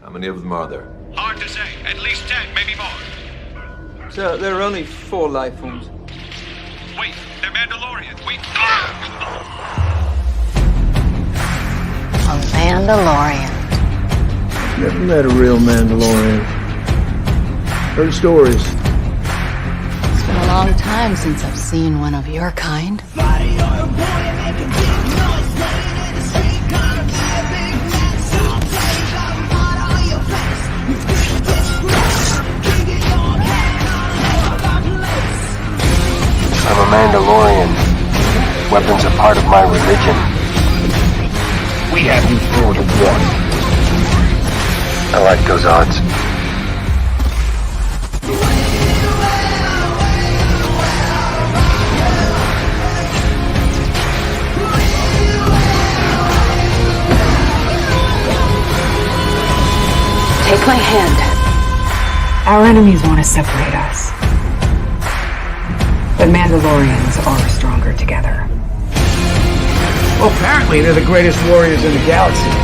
How many of them are there? Hard to say. At least 10, maybe more. Sir, there are only 4 life forms. Wait, they're Mandalorians. Wait. A Mandalorian. Never met a real Mandalorian. Heard stories. It's been a long time since I've seen one of your kind. I'm a Mandalorian. Weapons are part of my religion. We have you 4 to 1. I like those odds. Take my hand. Our enemies want to separate us. But Mandalorians are stronger together. Well, apparently they're the greatest warriors in the galaxy.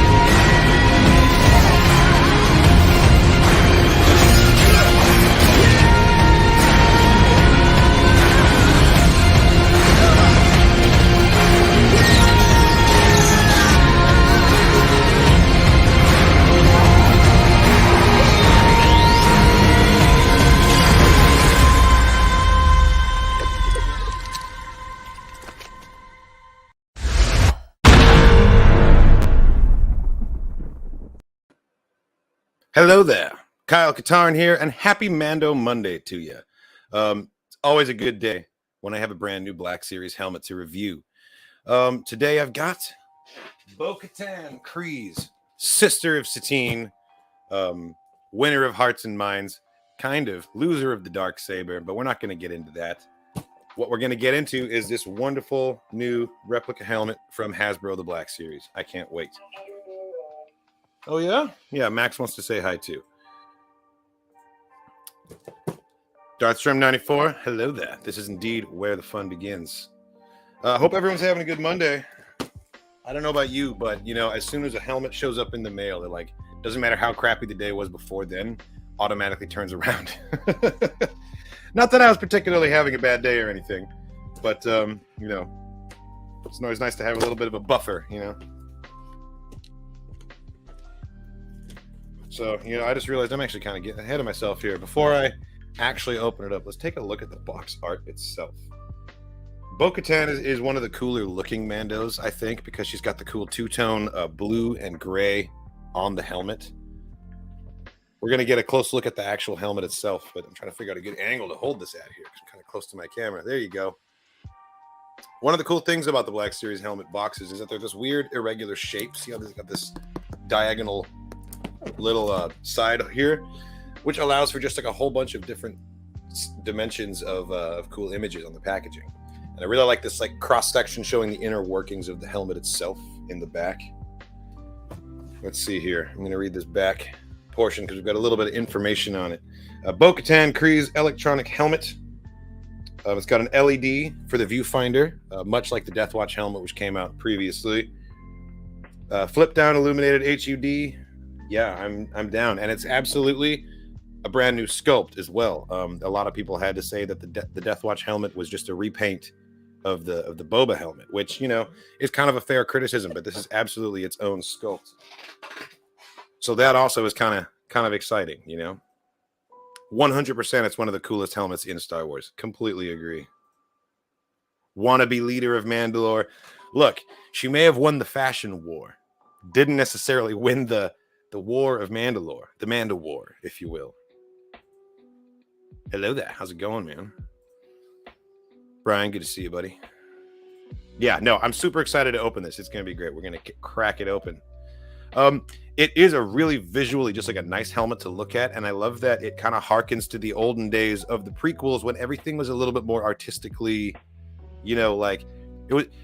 Hello there, Kyle Katarn here, and happy Mando Monday to you. It's always a good day when I have a brand new Black Series helmet to review. Today I've got Bo-Katan Kryze, sister of Satine, winner of hearts and minds, kind of loser of the dark saber, but we're not going to get into that. What we're going to get into is this wonderful new replica helmet from Hasbro, the Black Series. I can't wait. Oh, yeah? Yeah, Max wants to say hi, too. Darthstrom94, hello there. This is indeed where the fun begins. Hope everyone's having a good Monday. I don't know about you, but, you know, as soon as a helmet shows up in the mail, it, like, doesn't matter how crappy the day was before then, automatically turns around. Not that I was particularly having a bad day or anything, but, you know, it's always nice to have a little bit of a buffer, you know? So, you know, I just realized I'm actually kind of getting ahead of myself here. Before I actually open it up, let's take a look at the box art itself. Bo-Katan is one of the cooler looking Mandos, I think, because she's got the cool two-tone blue and gray on the helmet. We're going to get a close look at the actual helmet itself, but I'm trying to figure out a good angle to hold this at here, because I'm kind of close to my camera. There you go. One of the cool things about the Black Series helmet boxes is that they're this weird irregular shape. See how they've got this diagonal little side here, which allows for just like a whole bunch of different dimensions of cool images on the packaging. And I really like this like cross section showing the inner workings of the helmet itself in the back. Let's see here. I'm going to read this back portion because we've got a little bit of information on it. Bo-Katan Kryze electronic helmet. It's got an LED for the viewfinder, much like the Death Watch helmet, which came out previously. Flip down illuminated HUD. Yeah, I'm down, and it's absolutely a brand new sculpt as well. A lot of people had to say that the Death Watch helmet was just a repaint of the Boba helmet, which, you know, is kind of a fair criticism, but this is absolutely its own sculpt. So that also is kind of exciting, you know. 100%, it's one of the coolest helmets in Star Wars. Completely agree. Wannabe leader of Mandalore. Look, she may have won the fashion war, didn't necessarily win the war of Mandalore, the Mando War, if you will. Hello there. How's it going, man? Brian, good to see you, buddy. Yeah, no, I'm super excited to open this. It's going to be great. We're going to crack it open. It is a really visually just like a nice helmet to look at, and I love that it kind of harkens to the olden days of the prequels when everything was a little bit more artistically, you know, like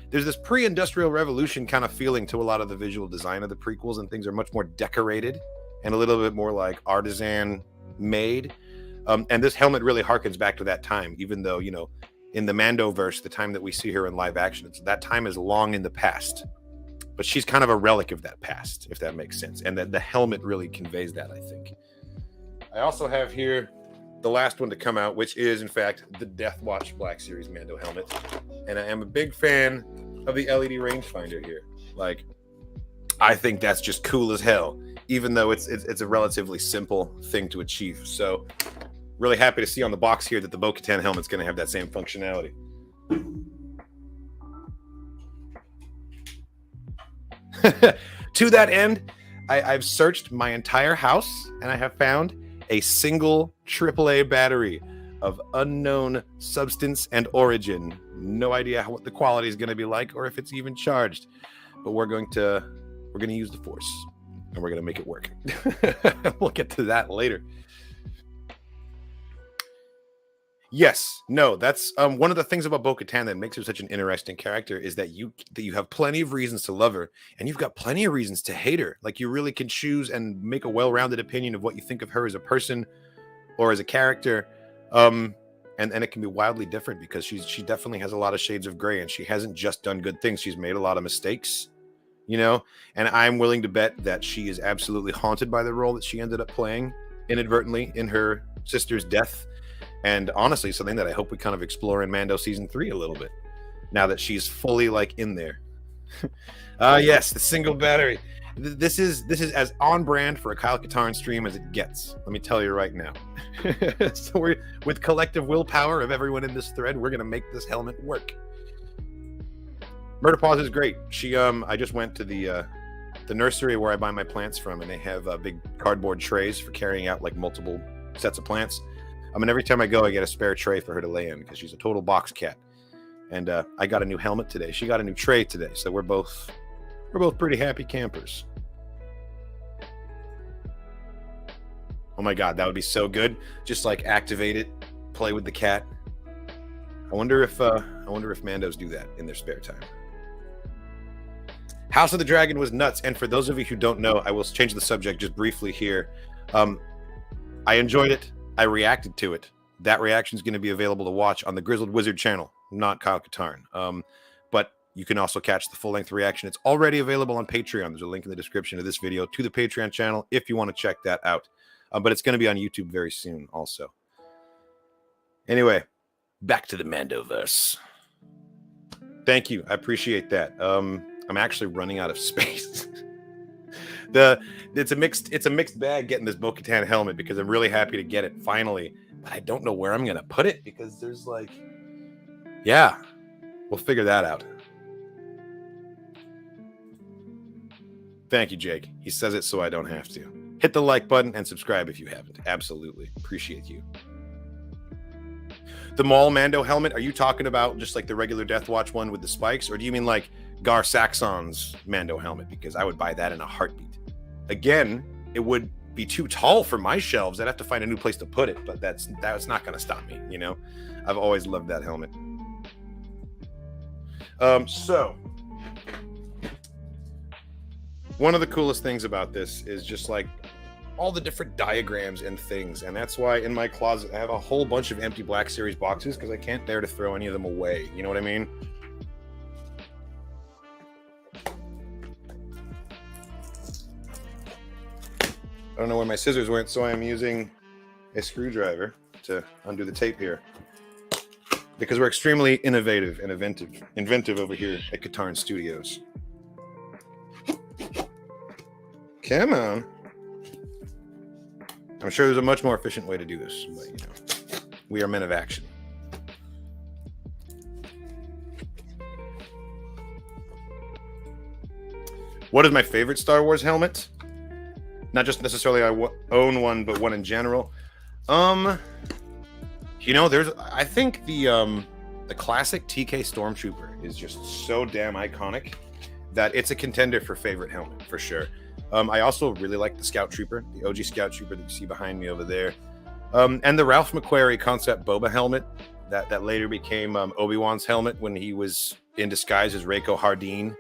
there's this pre-industrial revolution kind of feeling to a lot of the visual design of the prequels, and things are much more decorated and a little bit more like artisan made. And this helmet really harkens back to that time, even though, you know, in the Mandoverse, the time that we see her in live action, that time is long in the past. but she's kind of a relic of that past, if that makes sense. And the helmet really conveys that, I think. I also have here the last one to come out, which is, in fact, the Death Watch Black Series Mando helmet. And I am a big fan of the LED rangefinder here. Like, I think that's just cool as hell, even though it's a relatively simple thing to achieve. So, really happy to see on the box here that the Bo-Katan helmet's going to have that same functionality. To that end, I've searched my entire house and I have found a single AAA battery of unknown substance and origin. No idea what the quality is going to be like or if it's even charged, but we're going to use the Force and we're going to make it work. We'll get to that later. Yes, no, that's one of the things about Bo-Katan that makes her such an interesting character is that you have plenty of reasons to love her and you've got plenty of reasons to hate her. Like, you really can choose and make a well-rounded opinion of what you think of her as a person or as a character. And it can be wildly different because she definitely has a lot of shades of gray and she hasn't just done good things. She's made a lot of mistakes, you know, and I'm willing to bet that she is absolutely haunted by the role that she ended up playing inadvertently in her sister's death. And honestly, something that I hope we kind of explore in Mando Season 3 a little bit, now that she's fully, like, in there. Yes, the single battery. This is as on brand for a Kyle Katarn stream as it gets. Let me tell you right now. So we're, with collective willpower of everyone in this thread, we're going to make this helmet work. Murder Paws is great. I just went to the nursery where I buy my plants from, and they have big cardboard trays for carrying out, like, multiple sets of plants. And every time I go, I get a spare tray for her to lay in because she's a total box cat. And I got a new helmet today. She got a new tray today, so we're both pretty happy campers. Oh my god, that would be so good. Just like activate it, play with the cat. I wonder if Mandos do that in their spare time. House of the Dragon was nuts, and for those of you who don't know, I will change the subject just briefly here. I enjoyed it. I reacted to it. That reaction is going to be available to watch on the Grizzled Wizard channel, not Kyle Katarn. But you can also catch the full-length reaction. It's already available on Patreon. There's a link in the description of this video to the Patreon channel if you want to check that out. But it's going to be on YouTube very soon also. Anyway, back to the Mandoverse. Thank you. I appreciate that. I'm actually running out of space. It's a mixed bag getting this Bo-Katan helmet because I'm really happy to get it finally, but I don't know where I'm gonna put it because there's like, yeah, we'll figure that out. Thank you, Jake. He says it so I don't have to. Hit the like button and subscribe if you haven't. Absolutely appreciate you. The Maul Mando helmet, are you talking about just like the regular Death Watch one with the spikes, or do you mean like Gar Saxon's Mando helmet? Because I would buy that in a heartbeat. Again, it would be too tall for my shelves. I'd have to find a new place to put it, but that's not going to stop me, you know? I've always loved that helmet. So, one of the coolest things about this is just like all the different diagrams and things, and that's why in my closet I have a whole bunch of empty Black Series boxes because I can't bear to throw any of them away. You know what I mean? I don't know where my scissors went, so I am using a screwdriver to undo the tape here. Because we're extremely innovative and inventive over here at TrinityStudios. Come on. I'm sure there's a much more efficient way to do this, but you know, we are men of action. What is my favorite Star Wars helmet? Not just necessarily I own one, but one in general. You know, I think the classic TK Stormtrooper is just so damn iconic that it's a contender for favorite helmet for sure. I also really like the Scout Trooper, the OG Scout Trooper that you see behind me over there. And the Ralph McQuarrie concept Boba helmet that later became Obi-Wan's helmet when he was in disguise as Reiko Hardeen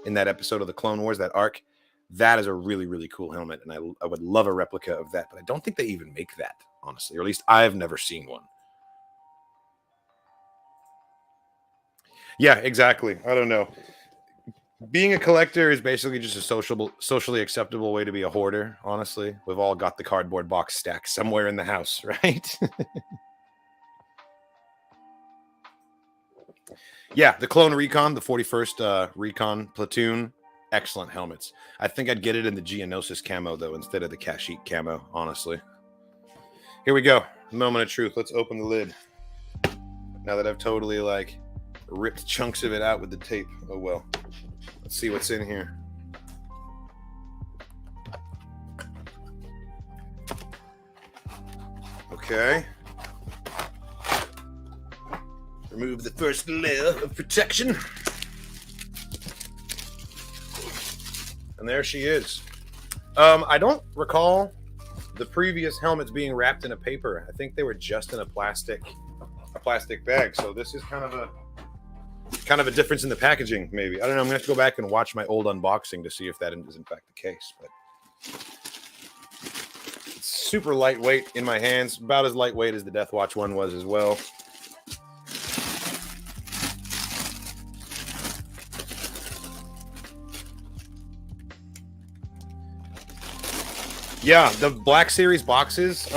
in that episode of the Clone Wars, that arc. That is a really, really cool helmet, and I would love a replica of that, but I don't think they even make that, honestly, or at least I've never seen one. Yeah, exactly. I don't know. Being a collector is basically just a socially acceptable way to be a hoarder, honestly. We've all got the cardboard box stacked somewhere in the house, right? Yeah, the Clone Recon, the 41st Recon Platoon, excellent helmets. I think I'd get it in the Geonosis camo, though, instead of the Kashyyyk camo, honestly. Here we go. Moment of truth. Let's open the lid. Now that I've totally, like, ripped chunks of it out with the tape. Oh, well. Let's see what's in here. Okay. Remove the first layer of protection. And there she is. I don't recall the previous helmets being wrapped in a paper. I think they were just in a plastic bag. So this is kind of a difference in the packaging, maybe. I don't know. I'm gonna have to go back and watch my old unboxing to see if that is in fact the case. But it's super lightweight in my hands, about as lightweight as the Death Watch one was as well. Yeah, the Black Series boxes,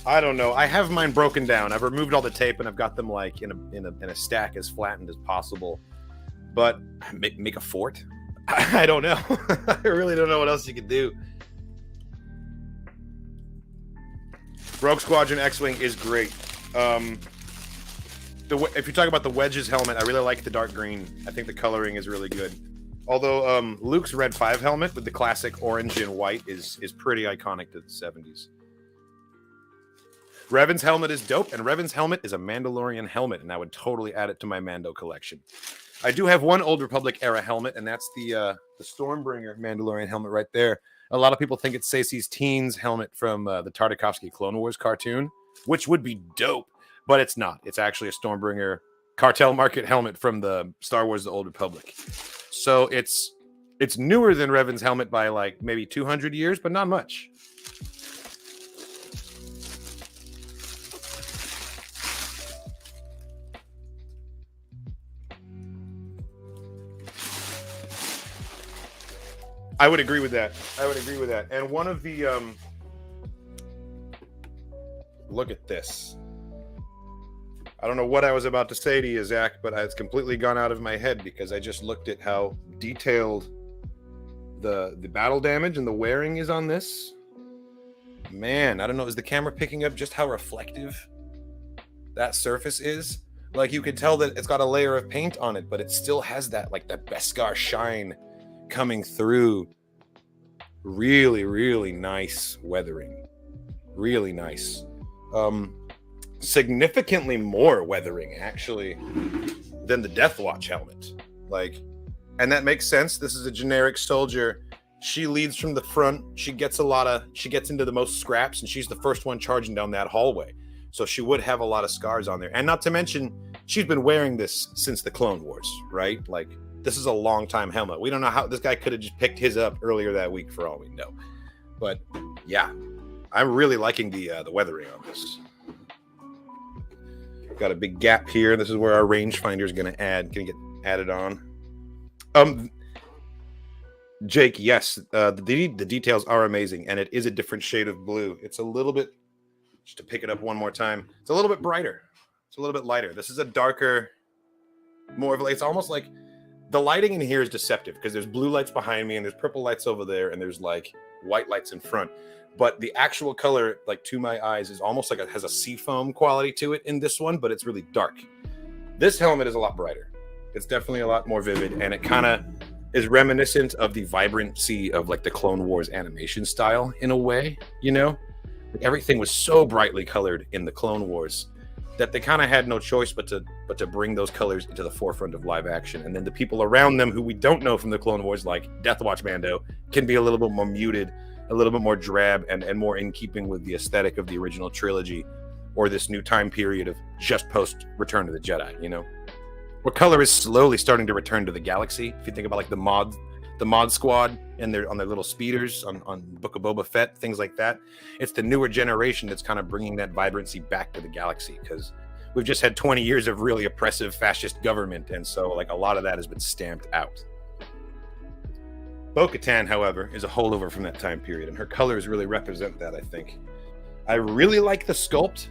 I don't know. I have mine broken down. I've removed all the tape and I've got them like in a stack as flattened as possible. But make a fort? I don't know. I really don't know what else you could do. Rogue Squadron X-Wing is great. If you talk about the Wedges helmet, I really like the dark green. I think the coloring is really good. Although Luke's Red 5 helmet with the classic orange and white is pretty iconic to the 70s. Revan's helmet is dope, and Revan's helmet is a Mandalorian helmet, and I would totally add it to my Mando collection. I do have one Old Republic era helmet, and that's the Stormbringer Mandalorian helmet right there. A lot of people think it's Saessy's Teens helmet from the Tartakovsky Clone Wars cartoon, which would be dope, but it's not. It's actually a Stormbringer cartel market helmet from the Star Wars The Old Republic. So it's newer than Revan's helmet by like maybe 200 years, but not much. I would agree with that. And one of the look at this. I don't know what I was about to say to you, Zach, but it's completely gone out of my head because I just looked at how detailed the battle damage and the wearing is on this. Man, I don't know. Is the camera picking up just how reflective that surface is? Like, you could tell that it's got a layer of paint on it, but it still has that, like, that Beskar shine coming through. Really, really nice weathering. Really nice. Significantly more weathering, actually, than the Death Watch helmet. Like, and that makes sense. This is a generic soldier. She leads from the front. She gets into the most scraps, and she's the first one charging down that hallway. So she would have a lot of scars on there. And not to mention, she's been wearing this since the Clone Wars, right? Like, this is a long time helmet. We don't know how this guy could have just picked his up earlier that week for all we know. But yeah, I'm really liking the weathering on this. Got a big gap here. This is where our rangefinder is gonna get added on. Jake, yes, the details are amazing, and it is a different shade of blue. It's a little bit, just to pick it up one more time, it's a little bit brighter. It's a little bit lighter. This is a darker, more of like, it's almost like the lighting in here is deceptive because there's blue lights behind me and there's purple lights over there and there's like white lights in front. But the actual color, like to my eyes, is almost like it has a seafoam quality to it in this one, but it's really dark. This helmet is a lot brighter. It's definitely a lot more vivid, and it kind of is reminiscent of the vibrancy of like the Clone Wars animation style in a way, you know? Like, everything was so brightly colored in the Clone Wars that they kind of had no choice but to bring those colors into the forefront of live action. And then the people around them who we don't know from the Clone Wars, like Death Watch Mando, can be a little bit more muted, a little bit more drab, and more in keeping with the aesthetic of the original trilogy or this new time period of just post Return of the Jedi, you know? Where color is slowly starting to return to the galaxy. If you think about like the mod squad and on their little speeders on Book of Boba Fett, things like that. It's the newer generation that's kind of bringing that vibrancy back to the galaxy, because we've just had 20 years of really oppressive fascist government, and so like a lot of that has been stamped out. Bo-Katan, however, is a holdover from that time period, and her colors really represent that, I think. I really like the sculpt.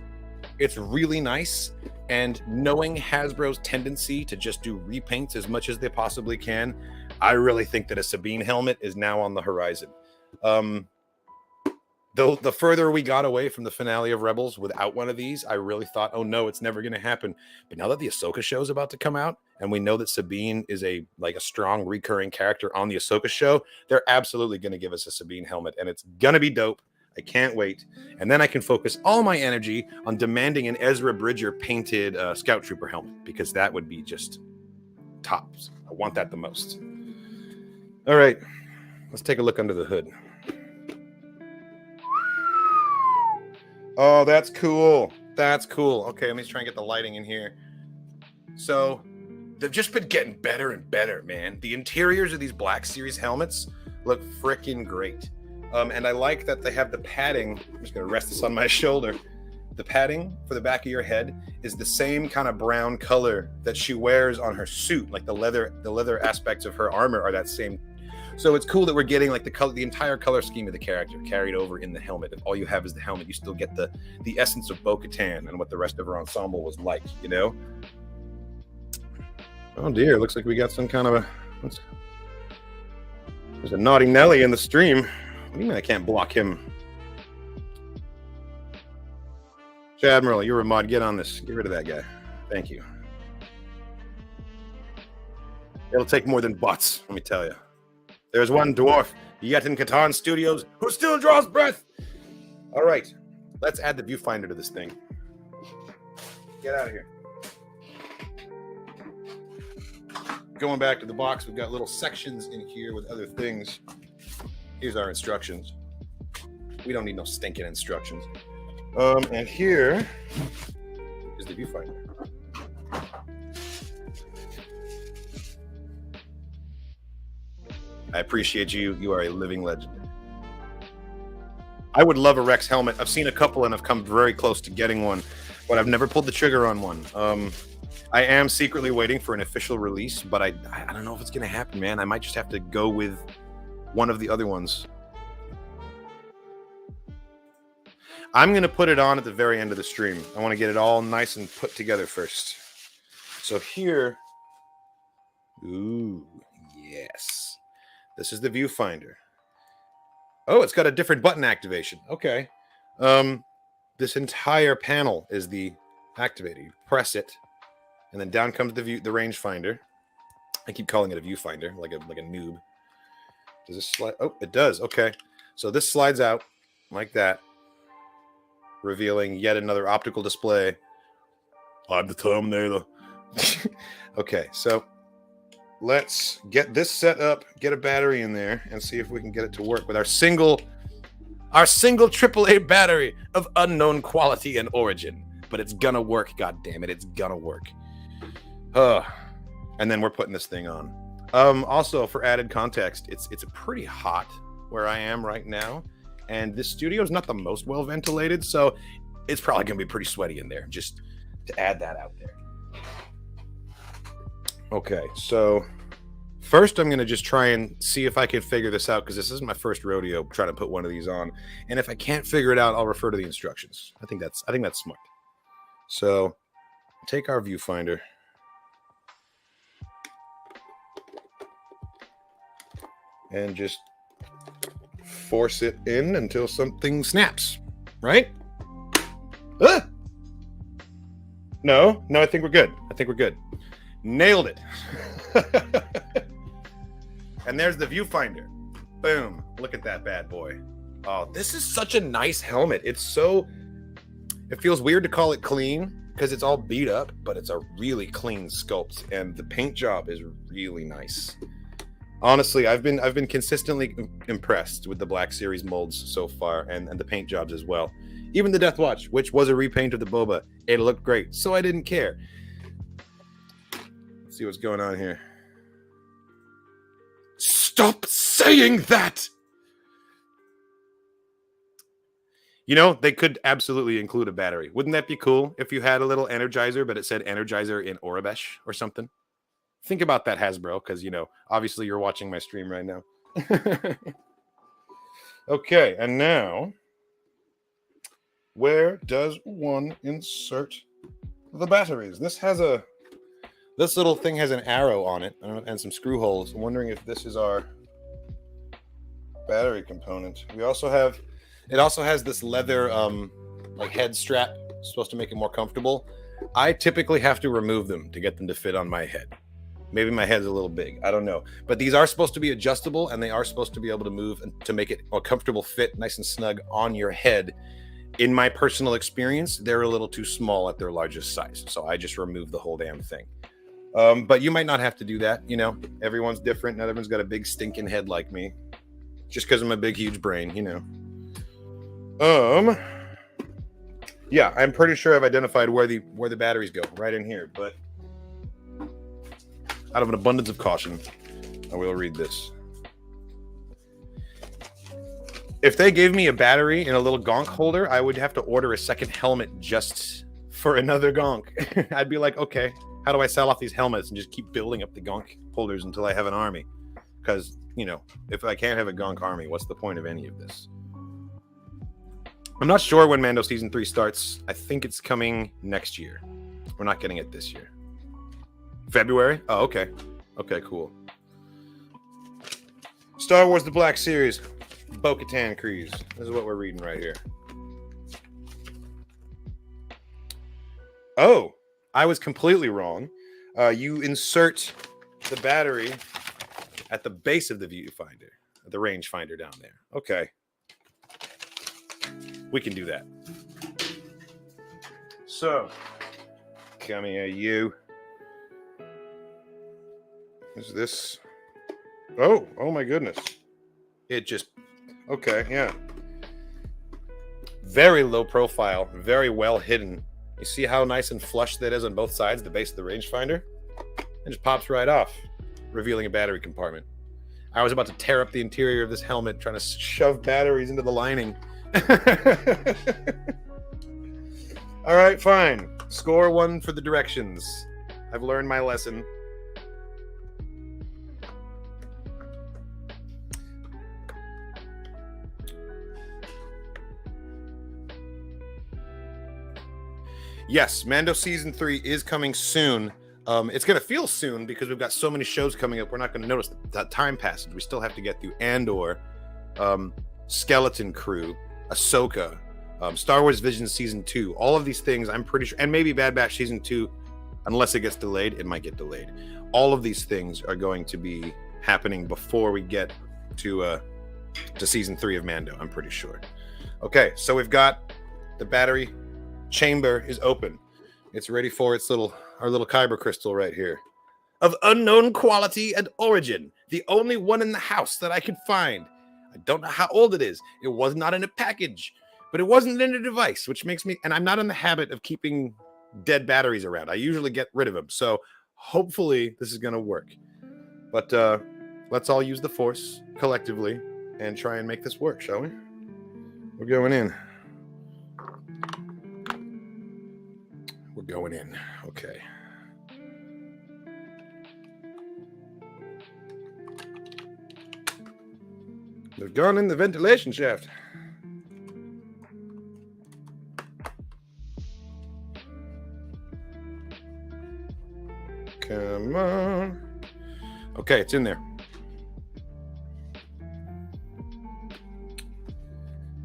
It's really nice, and knowing Hasbro's tendency to just do repaints as much as they possibly can, I really think that a Sabine helmet is now on the horizon. Though the further we got away from the finale of Rebels without one of these, I really thought, oh no, it's never going to happen. But now that the Ahsoka show is about to come out, and we know that Sabine is a strong recurring character on the Ahsoka show, they're absolutely going to give us a Sabine helmet, and it's going to be dope. I can't wait. And then I can focus all my energy on demanding an Ezra Bridger painted Scout Trooper helmet, because that would be just tops. I want that the most. All right, let's take a look under the hood. Oh, that's cool. That's cool. Okay, let me try and get the lighting in here. So they've just been getting better and better, man. The interiors of these Black Series helmets look freaking great. And I like that they have the padding. I'm just going to rest this on my shoulder. The padding for the back of your head is the same kind of brown color that she wears on her suit. Like the leather aspects of her armor are that same. So it's cool that we're getting like the entire color scheme of the character carried over in the helmet. If all you have is the helmet, you still get the essence of Bo-Katan and what the rest of her ensemble was like, you know? Oh dear, looks like we got some kind of there's a naughty Nelly in the stream. What do you mean I can't block him? Admiral, you're a mod. Get on this. Get rid of that guy. Thank you. It'll take more than bots, let me tell you. There's one dwarf yet in TrinityStudios who still draws breath. All right, let's add the viewfinder to this thing. Get out of here. Going back to the box, we've got little sections in here with other things. Here's our instructions. We don't need no stinking instructions. And here is the viewfinder. I appreciate you. You are a living legend. I would love a Rex helmet. I've seen a couple and I've come very close to getting one, but I've never pulled the trigger on one. I am secretly waiting for an official release, but I don't know if it's going to happen, man. I might just have to go with one of the other ones. I'm going to put it on at the very end of the stream. I want to get it all nice and put together first. So here, ooh, yes. This is the viewfinder. Oh, it's got a different button activation. Okay. This entire panel is the activator. You press it, and then down comes the rangefinder. I keep calling it a viewfinder, like a noob. Does this slide? Oh, it does. Okay. So this slides out like that, revealing yet another optical display. I'm the Terminator. Okay, so let's get this set up, get a battery in there, and see if we can get it to work with our single AAA battery of unknown quality and origin. But it's gonna work, god damn it, it's gonna work. And then we're putting this thing on. Also, for added context, it's pretty hot where I am right now, and this studio is not the most well ventilated, so it's probably gonna be pretty sweaty in there. Just to add that out there. Okay, so first I'm gonna just try and see if I can figure this out, because this isn't my first rodeo trying to put one of these on. And if I can't figure it out, I'll refer to the instructions. I think that's smart. So take our viewfinder. And just force it in until something snaps, right? No, I think we're good. Nailed it. And there's the viewfinder. Boom. Look at that bad boy. Oh, this is such a nice helmet. It feels weird to call it clean because it's all beat up, but it's a really clean sculpt, and the paint job is really nice. Honestly, I've been consistently impressed with the Black Series molds so far, and the paint jobs as well. Even the Death Watch, which was a repaint of the Boba, it looked great, so I didn't care. Let's see what's going on here. Stop saying that! You know, they could absolutely include a battery. Wouldn't that be cool if you had a little Energizer, but it said Energizer in Orabesh or something? Think about that, Hasbro, because, you know, obviously you're watching my stream right now. Okay, and now, where does one insert the batteries? This little thing has an arrow on it and some screw holes. I'm wondering if this is our battery component. It also has this leather like head strap, supposed to make it more comfortable. I typically have to remove them to get them to fit on my head. Maybe my head's a little big, I don't know. But these are supposed to be adjustable, and they are supposed to be able to move and to make it a comfortable fit, nice and snug on your head. In my personal experience, they're a little too small at their largest size, so I just removed the whole damn thing. But you might not have to do that, you know. Everyone's different. Not everyone's got a big stinking head like me. Just because I'm a big, huge brain, you know. Yeah, I'm pretty sure I've identified where the batteries go, right in here. But out of an abundance of caution, I will read this. If they gave me a battery in a little gonk holder, I would have to order a second helmet just for another gonk. I'd be like, okay, how do I sell off these helmets and just keep building up the gonk holders until I have an army? Because, you know, if I can't have a gonk army, what's the point of any of this? I'm not sure when Mando Season 3 starts. I think it's coming next year. We're not getting it this year. February? Oh, okay. Okay, cool. Star Wars The Black Series. Bo-Katan Kryze. This is what we're reading right here. Oh, I was completely wrong. You insert the battery at the base of the viewfinder, the rangefinder down there. Okay. We can do that. So, come here, you. Is this? Oh my goodness. It just, okay, yeah. Very low profile, very well hidden. You see how nice and flush that is on both sides, the base of the rangefinder? It just pops right off, revealing a battery compartment. I was about to tear up the interior of this helmet, trying to shove batteries into the lining. All right, fine. Score 1 for the directions. I've learned my lesson. Yes, Mando Season 3 is coming soon. It's going to feel soon because we've got so many shows coming up. We're not going to notice that time passage. We still have to get through Andor, Skeleton Crew, Ahsoka, Star Wars Visions Season 2. All of these things, I'm pretty sure, and maybe Bad Batch Season 2, unless it gets delayed. It might get delayed. All of these things are going to be happening before we get to Season 3 of Mando, I'm pretty sure. Okay, so we've got the battery chamber is open. It's ready for our little kyber crystal right here. Of unknown quality and origin. The only one in the house that I could find. I don't know how old it is. It was not in a package, but it wasn't in a device, which makes me, and I'm not in the habit of keeping dead batteries around. I usually get rid of them. So hopefully this is going to work. But let's all use the Force collectively and try and make this work, shall we? We're going in. We're going in. Okay. They've gone in the ventilation shaft. Come on. Okay, it's in there.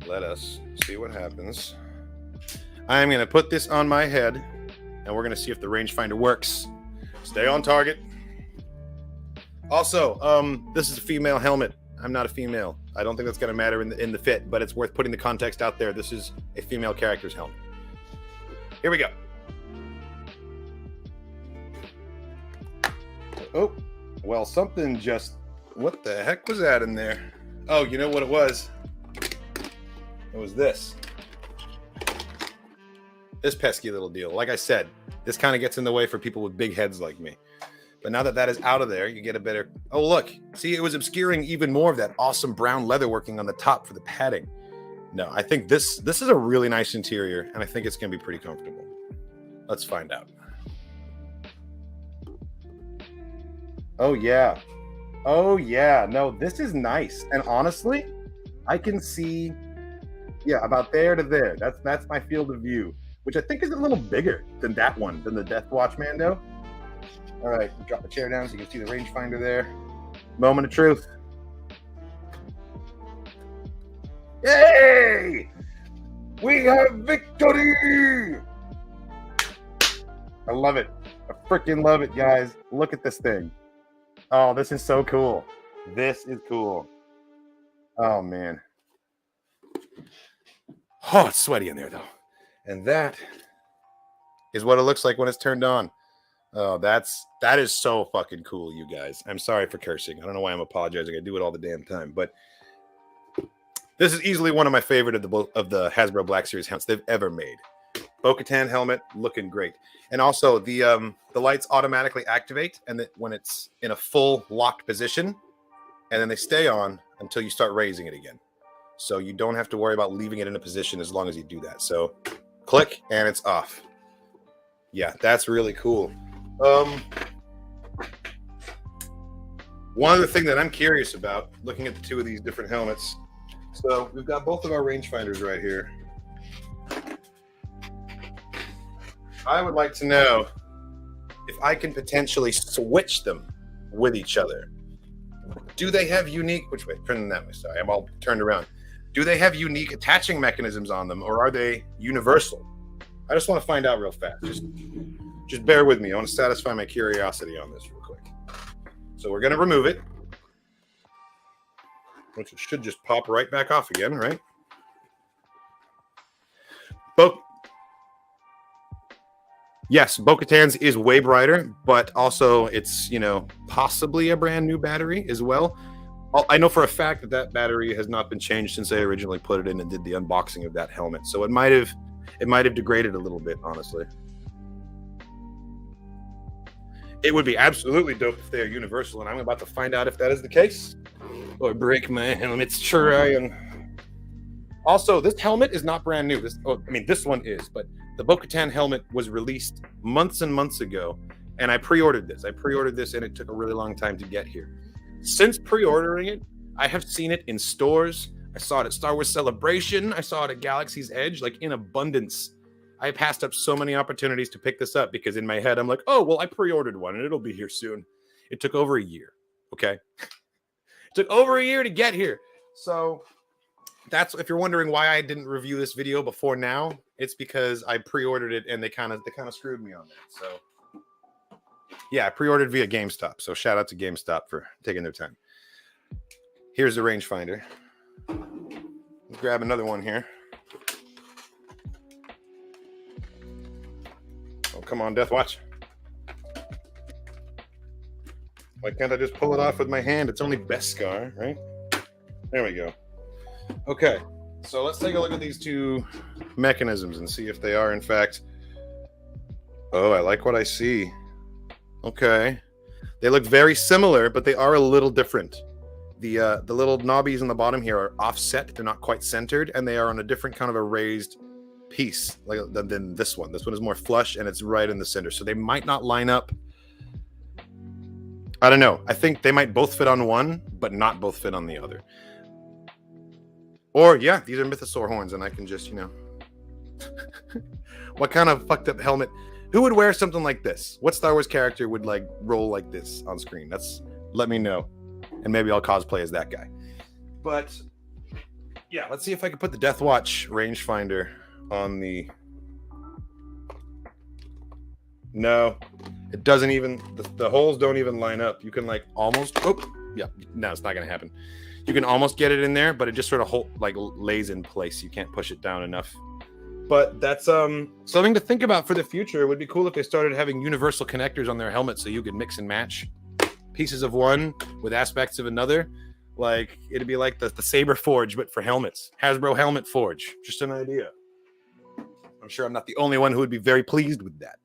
Let us see what happens. I'm going to put this on my head, and we're going to see if the rangefinder works. Stay on target. Also, this is a female helmet. I'm not a female. I don't think that's going to matter in the fit, but it's worth putting the context out there. This is a female character's helmet. Here we go. Oh, well, something just... What the heck was that in there? Oh, you know what it was? It was this. This pesky little deal. Like I said, this kind of gets in the way for people with big heads like me. But now that that is out of there, you get a better... Oh, look. See, it was obscuring even more of that awesome brown leather working on the top for the padding. No, I think this is a really nice interior, and I think it's going to be pretty comfortable. Let's find out. Oh, yeah. Oh, yeah. No, this is nice. And honestly, I can see, yeah, about there to there. That's my field of view, which I think is a little bigger than that one, than the Death Watch Mando. All right, drop the chair down so you can see the rangefinder there. Moment of truth. Yay! We have victory! I love it. I freaking love it, guys. Look at this thing. Oh, this is so cool. This is cool. Oh, man. Oh, it's sweaty in there, though. And that is what it looks like when it's turned on. Oh, that is so fucking cool, you guys. I'm sorry for cursing. I don't know why I'm apologizing. I do it all the damn time, but this is easily one of my favorite of the Hasbro Black Series helmets they've ever made. Bo-Katan helmet, looking great. And also, the lights automatically activate, and when it's in a full locked position, and then they stay on until you start raising it again. So you don't have to worry about leaving it in a position as long as you do that. So click, and it's off. Yeah, that's really cool. One other thing that I'm curious about, looking at the two of these different helmets. So we've got both of our rangefinders right here. I would like to know if I can potentially switch them with each other. Do they have unique, which way? Turn them that way, sorry, I'm all turned around. Do they have unique attaching mechanisms on them, or are they universal? I just want to find out real fast. Just bear with me. I want to satisfy my curiosity on this real quick. So we're going to remove it, which should just pop right back off again, right? Yes, Bo-Katan's is way brighter, but also it's, possibly a brand new battery as well. I know for a fact that battery has not been changed since I originally put it in and did the unboxing of that helmet. So it might have degraded a little bit, honestly. It would be absolutely dope if they are universal, and I'm about to find out if that is the case. Or break my helmet's trying. Also, this helmet is not brand new. This one is, but the Bo-Katan helmet was released months and months ago, and I pre-ordered this. And it took a really long time to get here. Since pre-ordering it, I have seen it in stores. I saw it at Star Wars Celebration. I saw it at Galaxy's Edge, like in abundance. I passed up so many opportunities to pick this up because in my head, I'm like, oh, well, I pre-ordered one and it'll be here soon. It took over a year, okay? It took over a year to get here. So that's, if you're wondering why I didn't review this video before now, it's because I pre-ordered it and they kind of screwed me on that. So yeah, I pre-ordered via GameStop. So shout out to GameStop for taking their time. Here's the rangefinder. Let's grab another one here. Oh, come on, Death Watch. Why can't I just pull it off with my hand? It's only Beskar, right? There we go. Okay, so let's take a look at these two mechanisms and see if they are, in fact... Oh, I like what I see. Okay. They look very similar, but they are a little different. The little knobbies in the bottom here are offset. They're not quite centered, and they are on a different kind of a raised piece than this one. This one is more flush, and it's right in the center. So they might not line up. I don't know. I think they might both fit on one, but not both fit on the other. Or, yeah, these are mythosaur horns, and I can just, What kind of fucked up helmet? Who would wear something like this? What Star Wars character would, roll like this on screen? Let me know. And maybe I'll cosplay as that guy. But, yeah, let's see if I can put the Death Watch rangefinder on the... No, it doesn't even... The holes don't even line up. You can, almost... Oh, yeah, no, it's not going to happen. You can almost get it in there, but it just sort of lays in place. You can't push it down enough. But that's something to think about for the future. It would be cool if they started having universal connectors on their helmets so you could mix and match pieces of one with aspects of another. It'd be like the Saber Forge, but for helmets. Hasbro Helmet Forge. Just an idea. I'm sure I'm not the only one who would be very pleased with that.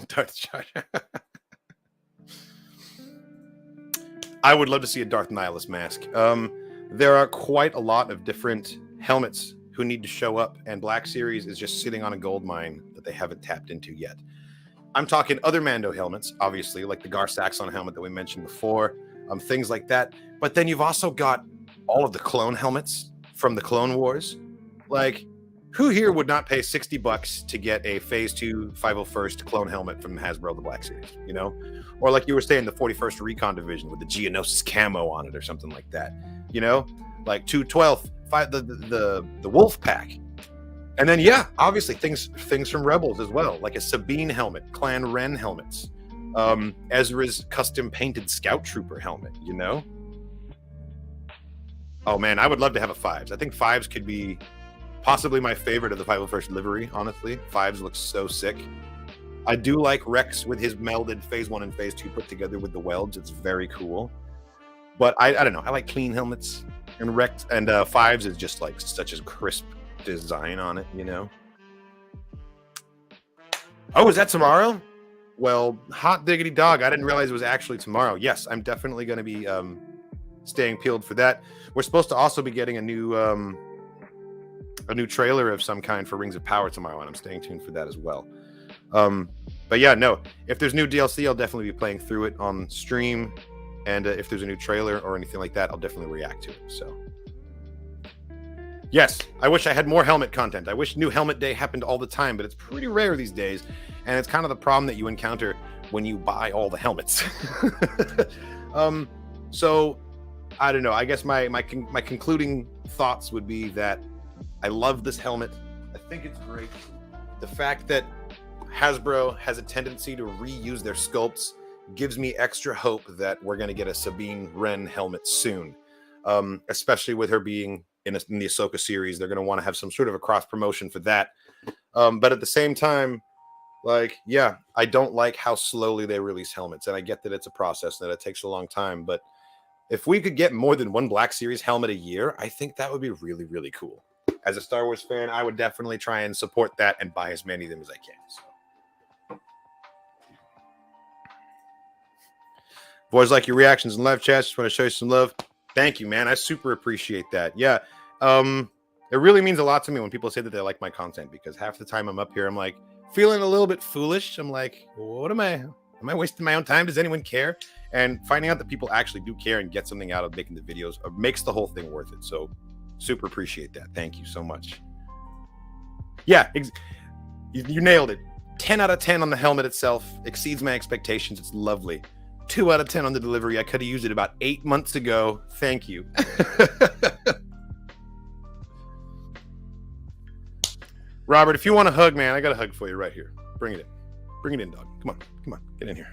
Darth Jar Jar. I would love to see a Darth Nihilus mask. there are quite a lot of different helmets who need to show up, and Black Series is just sitting on a gold mine that they haven't tapped into yet. I'm talking other Mando helmets, obviously, like the Gar Saxon helmet that we mentioned before, things like that. But then you've also got all of the clone helmets from the Clone Wars. Like, who here would not pay $60 to get a Phase 2 501st clone helmet from Hasbro, the Black Series, you know? Or like you were saying, the 41st Recon Division with the Geonosis camo on it or something like that, you know? Like 212, the Wolf Pack. And then, yeah, obviously things from Rebels as well, like a Sabine helmet, Clan Ren helmets, Ezra's custom painted Scout Trooper helmet, you know? Oh man, I would love to have a Fives. I think Fives could be possibly my favorite of the 501st livery, honestly. Fives looks so sick. I do like Rex with his melded Phase 1 and Phase 2 put together with the welds. It's very cool. But I don't know. I like clean helmets. And Rex and Fives is just like such a crisp design on it, you know? Oh, is that tomorrow? Well, hot diggity dog. I didn't realize it was actually tomorrow. Yes, I'm definitely going to be staying peeled for that. We're supposed to also be getting a new trailer of some kind for Rings of Power tomorrow, and I'm staying tuned for that as well. But yeah, no, if there's new DLC, I'll definitely be playing through it on stream, and if there's a new trailer or anything like that, I'll definitely react to it. So yes, I wish I had more helmet content. I wish New Helmet Day happened all the time, but it's pretty rare these days, and it's kind of the problem that you encounter when you buy all the helmets. So I don't know. I guess my concluding thoughts would be that I love this helmet. I think it's great. The fact that Hasbro has a tendency to reuse their sculpts gives me extra hope that we're going to get a Sabine Wren helmet soon, especially with her being in the Ahsoka series. They're going to want to have some sort of a cross promotion for that. But at the same time, like, yeah, I don't like how slowly they release helmets, and I get that it's a process and that it takes a long time. But if we could get more than one Black Series helmet a year, I think that would be really, really cool. As a Star Wars fan, I would definitely try and support that and buy as many of them as I can. So. Boys, like your reactions in live chat. Just want to show you some love. Thank you, man. I super appreciate that. Yeah. It really means a lot to me when people say that they like my content, because half the time I'm up here, I'm like feeling a little bit foolish. I'm like, what am I wasting my own time? Does anyone care? And finding out that people actually do care and get something out of making the videos makes the whole thing worth it. So super appreciate that. Thank you so much. Yeah, you nailed it. 10 out of 10 on the helmet itself. Exceeds my expectations. It's lovely. 2 out of 10 on the delivery. I could have used it about 8 months ago. Thank you. Robert, if you want a hug, man, I got a hug for you right here. Bring it in. Bring it in, dog. Come on. Get in here.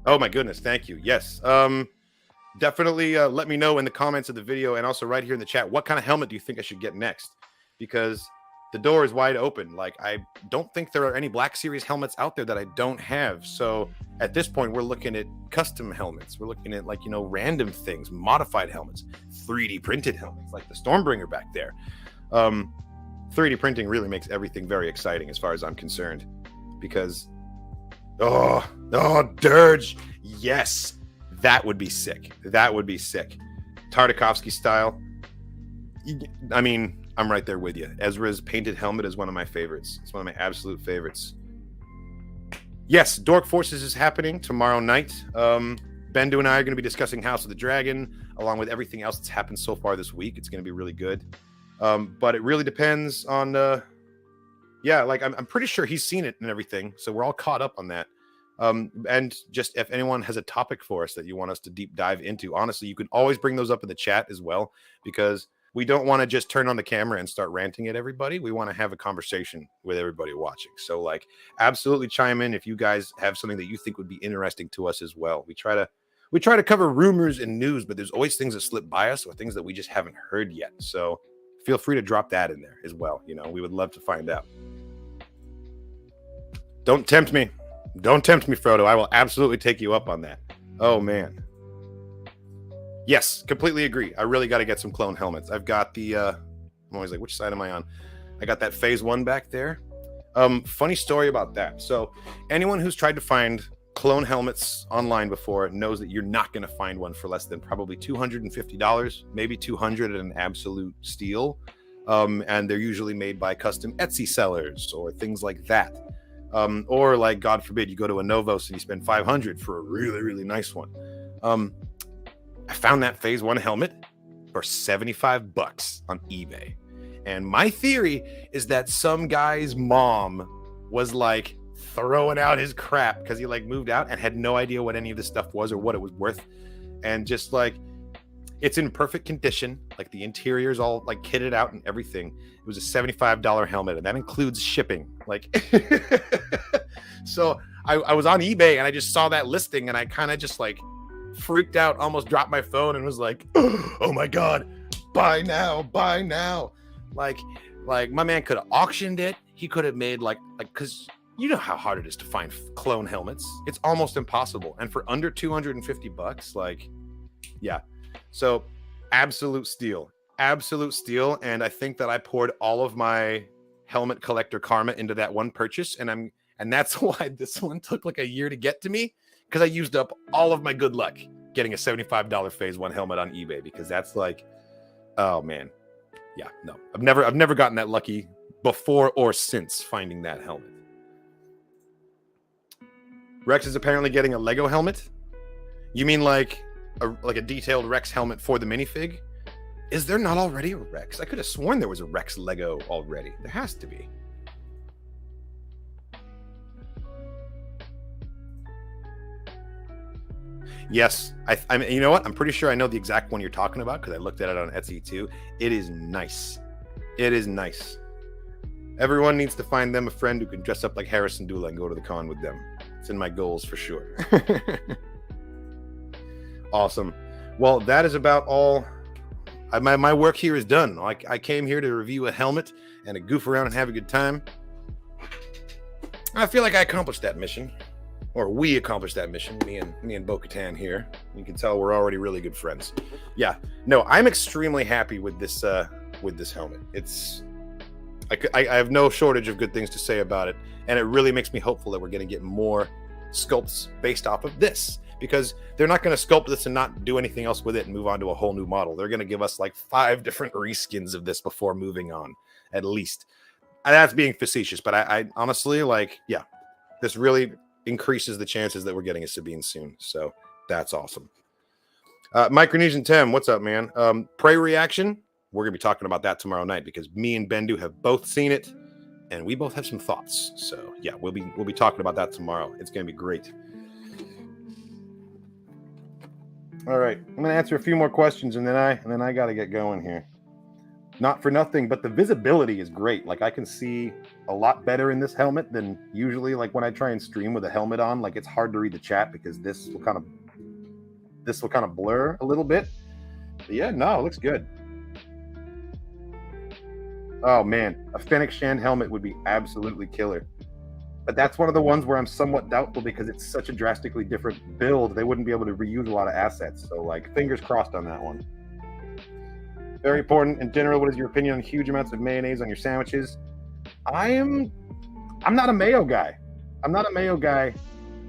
Oh my goodness, thank you. Yes. Definitely let me know in the comments of the video, and also right here in the chat, what kind of helmet do you think I should get next? Because the door is wide open. Like, I don't think there are any Black Series helmets out there that I don't have. So at this point, we're looking at custom helmets. We're looking at, like, you know, random things, modified helmets, 3D printed helmets, like the Stormbringer back there. 3D printing really makes everything very exciting as far as I'm concerned, because Dirge, yes, that would be sick. That would be sick. Tartakovsky style. I mean, I'm right there with you. Ezra's painted helmet is one of my favorites. It's one of my absolute favorites. Yes, Dork Forces is happening tomorrow night. Bendu and I are going to be discussing House of the Dragon, along with everything else that's happened so far this week. It's going to be really good. But it really depends on, like, I'm pretty sure he's seen it and everything. So we're all caught up on that. And just if anyone has a topic for us that you want us to deep dive into, honestly, you can always bring those up in the chat as well, because we don't want to just turn on the camera and start ranting at everybody. We want to have a conversation with everybody watching. So, like, absolutely chime in if you guys have something that you think would be interesting to us as well. We try to cover rumors and news, but there's always things that slip by us or things that we just haven't heard yet. So feel free to drop that in there as well. You know, we would love to find out. Don't tempt me. Don't tempt me, Frodo. I will absolutely take you up on that. Oh, man. Yes, completely agree. I really got to get some clone helmets. I've got the, I'm always like, which side am I on? I got that Phase 1 back there. Funny story about that. So anyone who's tried to find clone helmets online before knows that you're not going to find one for less than probably $250, maybe $200 at an absolute steal. And they're usually made by custom Etsy sellers or things like that. Or like, God forbid, you go to a Novos and you spend $500 for a really, really nice one. I found that Phase 1 helmet for $75 on eBay. And my theory is that some guy's mom was like throwing out his crap because he like moved out and had no idea what any of this stuff was or what it was worth. And just like, it's in perfect condition. Like the interior's all like kitted out and everything. It was a $75 helmet, and that includes shipping. Like, so I was on eBay and I just saw that listing and I kind of just like freaked out, almost dropped my phone and was like, oh my God, buy now, buy now. Like my man could have auctioned it. He could have made like, cause you know how hard it is to find clone helmets. It's almost impossible. And for under $250, like, yeah. So absolute steal. And I think that I poured all of my helmet collector karma into that one purchase. And that's why this one took like a year to get to me, because I used up all of my good luck getting a $75 Phase 1 helmet on eBay, because that's like, oh man. Yeah, no, I've never gotten that lucky before or since finding that helmet. Rex is apparently getting a Lego helmet. You mean like a detailed Rex helmet for the minifig? Is there not already a Rex? I could have sworn there was a Rex Lego already. There has to be. Yes, I mean, you know what? I'm pretty sure I know the exact one you're talking about because I looked at it on Etsy too. It is nice. It is nice. Everyone needs to find them a friend who can dress up like Harrison Dula and go to the con with them. It's in my goals for sure. Awesome. Well, that is about all. My work here is done. I came here to review a helmet and to goof around and have a good time. I feel like I accomplished that mission. Or we accomplished that mission, me and Bo-Katan here. You can tell we're already really good friends. Yeah, no, I'm extremely happy with this helmet. I have no shortage of good things to say about it, and it really makes me hopeful that we're going to get more sculpts based off of this, because they're not going to sculpt this and not do anything else with it and move on to a whole new model. They're going to give us like 5 different reskins of this before moving on, at least. And that's being facetious, but I honestly, like, yeah, this really increases the chances that we're getting a Sabine soon. So that's awesome. Micronesian Tim, what's up, man? Prey reaction. We're gonna be talking about that tomorrow night because me and Bendu have both seen it and we both have some thoughts. So yeah, we'll be talking about that tomorrow. It's gonna be great. All right, I'm gonna answer a few more questions and then I gotta get going here. Not for nothing, but the visibility is great. Like, I can see a lot better in this helmet than usually. Like, when I try and stream with a helmet on, like, it's hard to read the chat because this will kind of blur a little bit. But yeah, no, it looks good. Oh man, a Fennec Shand helmet would be absolutely killer. But that's one of the ones where I'm somewhat doubtful because it's such a drastically different build. They wouldn't be able to reuse a lot of assets. So, like, fingers crossed on that one. Very important. In general, what is your opinion on huge amounts of mayonnaise on your sandwiches? I'm not a mayo guy. I'm not a mayo guy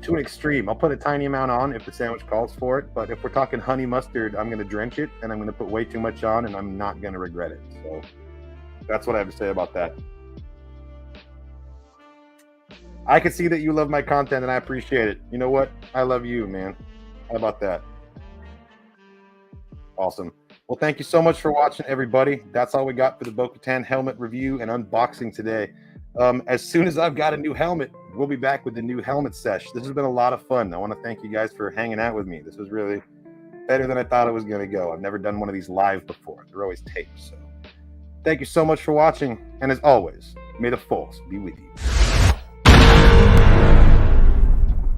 to an extreme. I'll put a tiny amount on if the sandwich calls for it. But if we're talking honey mustard, I'm going to drench it and I'm going to put way too much on and I'm not going to regret it. So that's what I have to say about that. I can see that you love my content and I appreciate it. You know what? I love you, man. How about that? Awesome. Well, thank you so much for watching, everybody. That's all we got for the Bo-Katan helmet review and unboxing today. As soon as I've got a new helmet, we'll be back with the new helmet sesh. This has been a lot of fun. I want to thank you guys for hanging out with me. This was really better than I thought it was going to go. I've never done one of these live before. They're always taped. So thank you so much for watching. And as always, may the force be with you.